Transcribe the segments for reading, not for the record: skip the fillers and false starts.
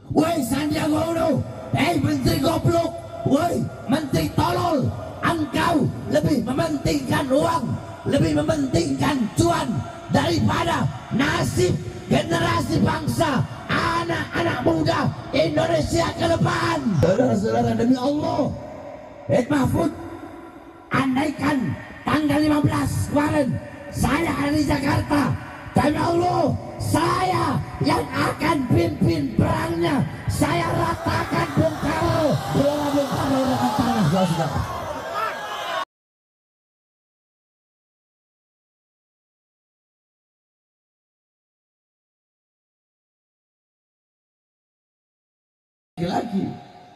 Woi Sandiaga Uno, hei menteri goblok, woi menteri tolol, engkau lebih mementingkan uang, lebih mementingkan cuan daripada nasib generasi bangsa, anak-anak muda Indonesia ke depan. Saudara-saudara, demi Allah, Mahfud, andaikan tanggal 15 kemarin saya ada di Jakarta, demi Allah, saya yang akan pimpin perangnya. Saya ratakan Bung Karno, Bung Karno dengan tanah, saudara. Laki-laki,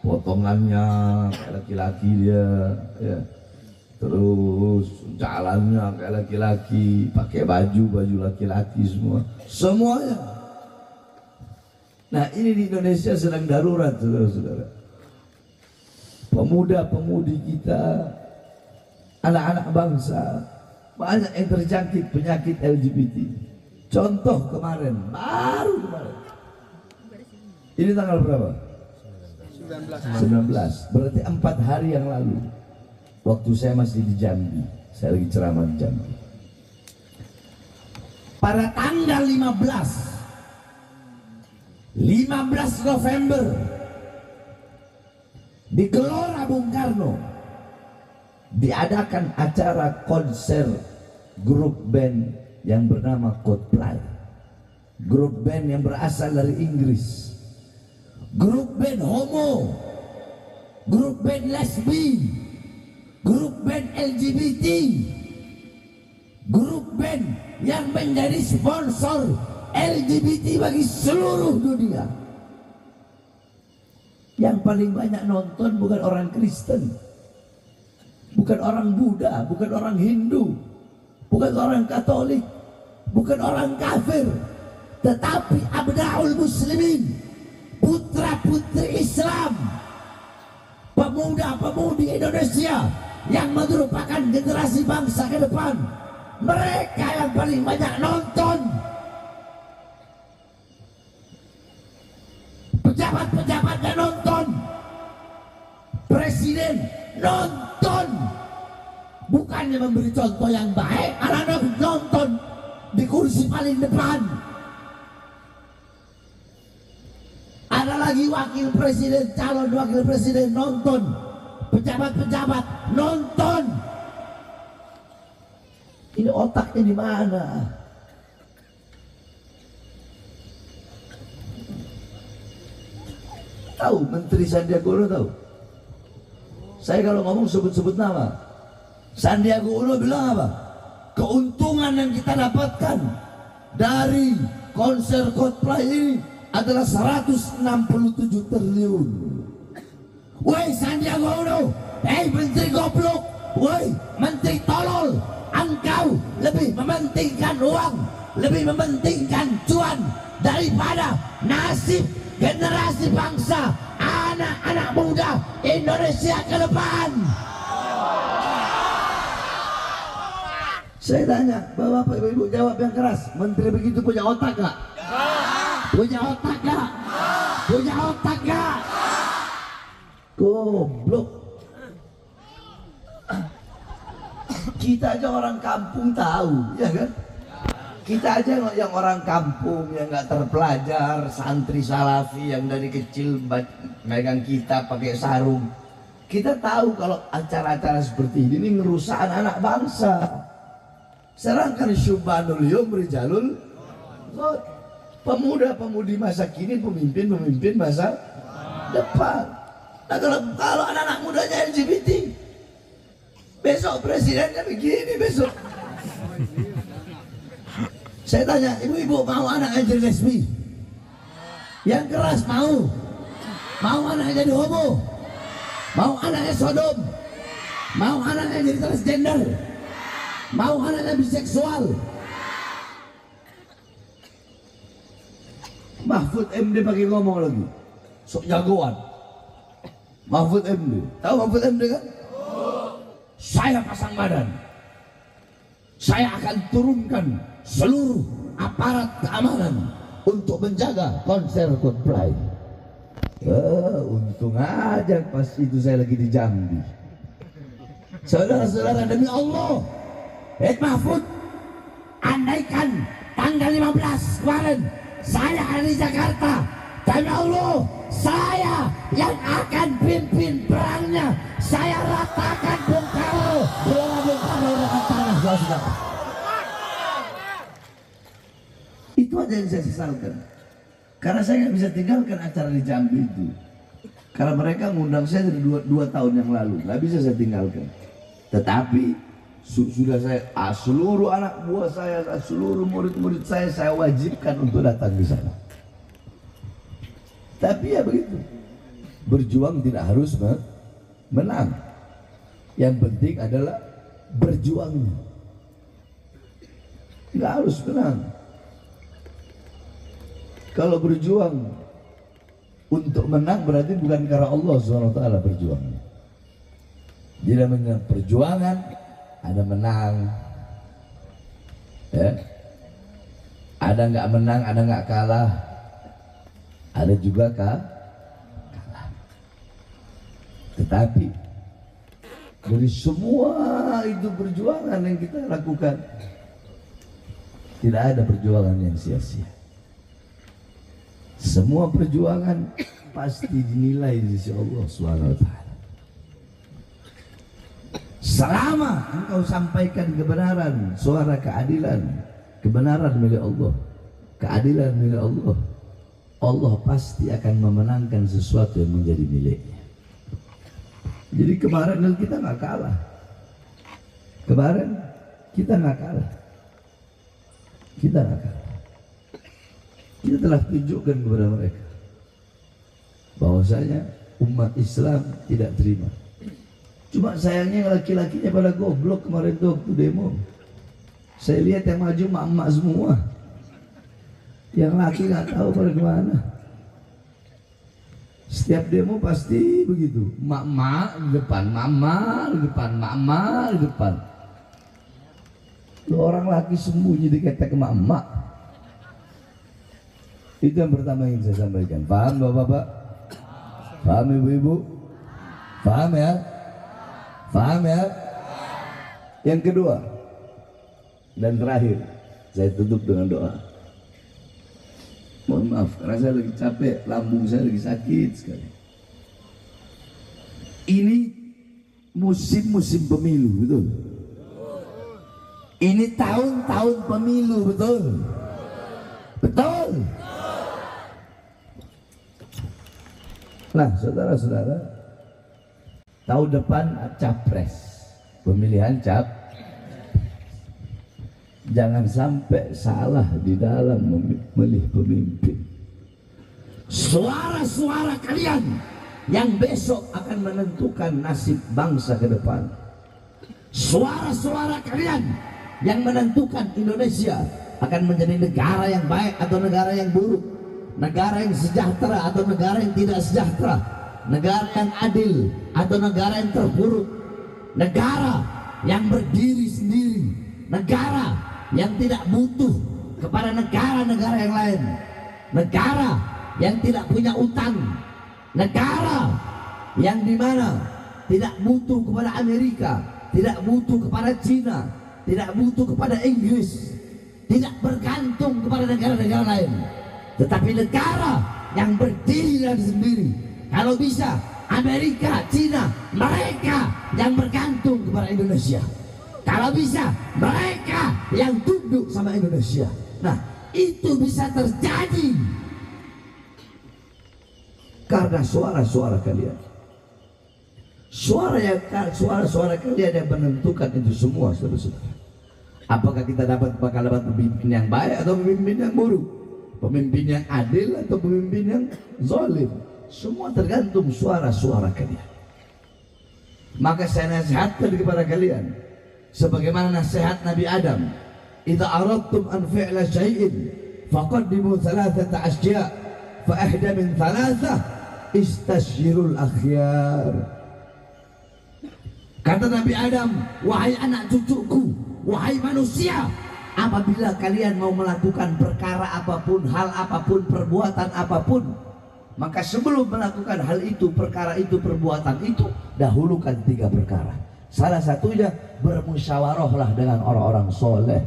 potongannya kayak laki-laki dia, ya. Terus jalannya kayak laki-laki, pakai baju laki-laki semuanya. Nah, ini di Indonesia sedang darurat, saudara-saudara. Pemuda-pemudi kita, anak-anak bangsa, banyak yang terjangkit penyakit LGBT. Contoh kemarin, baru kemarin. Ini tanggal berapa? 19. Berarti 4 hari yang lalu. Waktu saya masih di Jambi, saya lagi ceramah di Jambi. Pada tanggal 15 November di Gelora Bung Karno diadakan acara konser grup band yang bernama Coldplay. Grup band yang berasal dari Inggris. Grup band homo, grup band lesbi, grup band LGBT, grup band yang menjadi sponsor LGBT bagi seluruh dunia. Yang paling banyak nonton bukan orang Kristen, bukan orang Buddha, bukan orang Hindu, bukan orang Katolik, bukan orang kafir, tetapi abnaul muslimin, putra-putri Islam, pemuda-pemudi Indonesia yang merupakan generasi bangsa ke depan. Mereka yang paling banyak nonton. Pejabat-pejabatnya nonton, presiden nonton. Bukannya memberi contoh yang baik, anak-anak nonton di kursi paling depan. Ada lagi wakil presiden, calon wakil presiden nonton, pejabat-pejabat nonton. Ini otaknya di mana? Tahu Menteri Sandiaga Uno tahu? Saya kalau ngomong sebut-sebut nama. Sandiaga Uno bilang apa? Keuntungan yang kita dapatkan dari konser Coldplay ini adalah 167 triliun. Woi Sandiaga Uno, hei menteri goblok, woi menteri tolol, engkau lebih mementingkan uang, lebih mementingkan cuan daripada nasib generasi bangsa, anak-anak muda Indonesia ke depan. Saya tanya, Bapak Ibu jawab yang keras. Menteri begitu punya otak gak? Punya otak gak? Punya otak gak? Goblok. Kita aja orang kampung tahu, ya kan? Kita aja yang orang kampung, yang nggak terpelajar, santri salafi yang dari kecil megang kitab pakai sarung. Kita tahu kalau acara-acara seperti ini ngerusak anak-anak bangsa. Sedangkan syubhanul yum rijalul, pemuda-pemudi masa kini, pemimpin masa depan. Nah kalau anak-anak mudanya LGBT, besok presidennya begini besok. Saya tanya, ibu-ibu mau anaknya jadi lesbi? Yang keras mau? Mau anaknya jadi homo? Mau anaknya sodom? Mau anaknya jadi transgender? Mau anaknya biseksual? Mahfud MD pakai ngomong lagi, sok jagoan. Mahfud MD, tahu Mahfud MD kan? Saya pasang badan, saya akan turunkan seluruh aparat keamanan untuk menjaga konser Coldplay. Untung aja pas itu saya lagi di Jambi. Saudara-saudara, demi Allah, Mahfud, andaikan tanggal 15 kemarin saya ada di Jakarta, demi Allah, saya yang akan pimpin perangnya. Saya ratakan Bung Karno, Bung Karno dengan tanah, saudara. Itu aja yang saya sesalkan. Karena saya nggak bisa tinggalkan acara di Jambi itu. Karena mereka mengundang saya dari dua tahun yang lalu, nggak bisa saya tinggalkan. Tetapi sudah saya seluruh anak buah saya, seluruh murid-murid saya wajibkan untuk datang di sana. Tapi ya begitu, berjuang tidak harus menang. Yang penting adalah berjuangnya. Nggak harus menang. Kalau berjuang untuk menang berarti bukan karena Allah SWT berjuangnya. Jadi namanya perjuangan, ada menang, ya. Ada nggak menang, ada nggak kalah, ada juga kalah. Tetapi dari semua itu perjuangan yang kita lakukan, tidak ada perjuangan yang sia-sia. Semua perjuangan pasti dinilai di sisi Allah SWT. Selama engkau sampaikan kebenaran, suara keadilan, kebenaran milik Allah, keadilan milik Allah, Allah pasti akan memenangkan sesuatu yang menjadi miliknya. Jadi kemarin kita nggak kalah. Kemarin kita nggak kalah. Kita nggak kalah. Kita telah tunjukkan kepada mereka bahwasanya umat Islam tidak terima. Cuma sayangnya laki-lakinya pada goblok kemarin tuh waktu demo. Saya lihat yang maju emak-emak semua. Yang laki nggak tahu pada kemana. Setiap demo pasti begitu. Emak-emak di depan, mama di depan, mama di depan. Lu orang laki sembunyi di ketek emak-emak. Itu yang pertama yang saya sampaikan. Paham bapak-bapak? Paham ibu-ibu? Paham ya? Paham ya? Yang kedua dan terakhir, saya tutup dengan doa. Mohon maaf karena saya lagi capek, lambung saya lagi sakit sekali. Ini musim-musim pemilu, betul? Ini tahun-tahun pemilu, betul? Betul? Nah, saudara-saudara, tahun depan capres, pemilihan jangan sampai salah di dalam memilih pemimpin. Suara-suara kalian yang besok akan menentukan nasib bangsa ke depan. Suara-suara kalian yang menentukan Indonesia akan menjadi negara yang baik atau negara yang buruk, negara yang sejahtera atau negara yang tidak sejahtera, negara yang adil atau negara yang terpuruk, negara yang berdiri sendiri, negara yang tidak butuh kepada negara-negara yang lain, negara yang tidak punya utang, negara yang dimana tidak butuh kepada Amerika, tidak butuh kepada Cina, tidak butuh kepada Inggris, tidak bergantung kepada negara-negara lain, tetapi negara yang berdiri dan sendiri. Kalau bisa Amerika, Cina, mereka yang bergantung kepada Indonesia. Kalau bisa mereka yang tunduk sama Indonesia. Nah, itu bisa terjadi karena suara-suara kalian. Suara-suara kalian yang menentukan itu semua, saudara-saudara. Apakah kita bakal dapat pemimpin yang baik atau pemimpin yang buruk, pemimpin yang adil atau pemimpin yang zalim? Semua tergantung suara-suara kalian. Maka saya nasihatkan kepada kalian, sebagaimana nasihat Nabi Adam, "Idza aradtum an fi'la syai'in faqaddimu thalathata asya' fa ahda min thalathah istashirul akhyar." Kata Nabi Adam, "Wahai anak cucuku, wahai manusia, apabila kalian mau melakukan perkara apapun, hal apapun, perbuatan apapun, Maka sebelum melakukan hal itu, perkara itu, perbuatan itu, dahulukan 3 perkara. Salah satunya bermusyawarahlah dengan orang-orang soleh,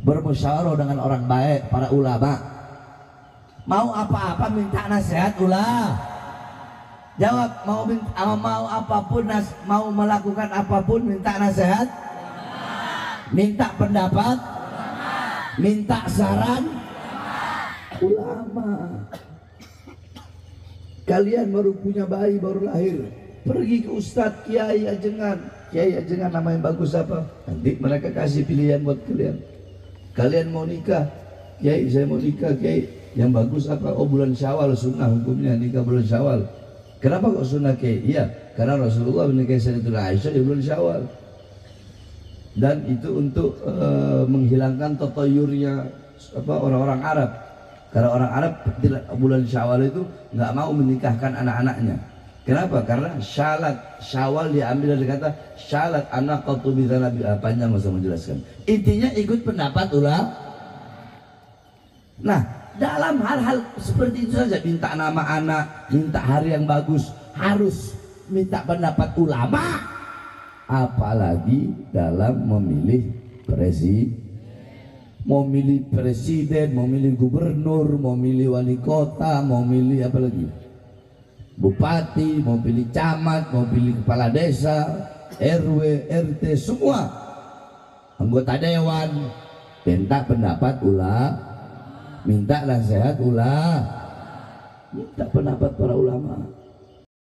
bermusyawarah dengan orang baik, para ulama. Mau apa-apa minta nasihat ulah. Jawab, mau apapun, mau melakukan apapun minta nasihat, minta pendapat, minta saran ulama. Kalian baru punya bayi, baru lahir, pergi ke ustadz, kiai ajengan. Kiai ajengan nama yang bagus apa? Nanti mereka kasih pilihan buat kalian. Kalian mau nikah, kiai saya mau nikah, kiai yang bagus apa? Oh bulan Syawal sunnah hukumnya nikah bulan Syawal. Kenapa kok sunnah kiai? Iya, karena Rasulullah menikahi Sayyidatuna Aisyah di bulan Syawal. Dan itu untuk menghilangkan tatayurnya orang-orang Arab. Karena orang Arab bulan Syawal itu nggak mau menikahkan anak-anaknya. Kenapa? Karena Syawal diambil dari kata syalat anak qatu bidzanabi. Panjang masa menjelaskan. Intinya ikut pendapat ulama. Nah, dalam hal-hal seperti itu saja, minta nama anak, minta hari yang bagus, harus minta pendapat ulama. Apalagi dalam memilih presiden. Mau milih presiden, mau milih gubernur, mau milih wali kota, mau milih apa lagi? Bupati, mau pilih camat, mau pilih kepala desa, RW, RT, semua anggota dewan, minta pendapat ulama, minta nasihat ulama, minta pendapat para ulama.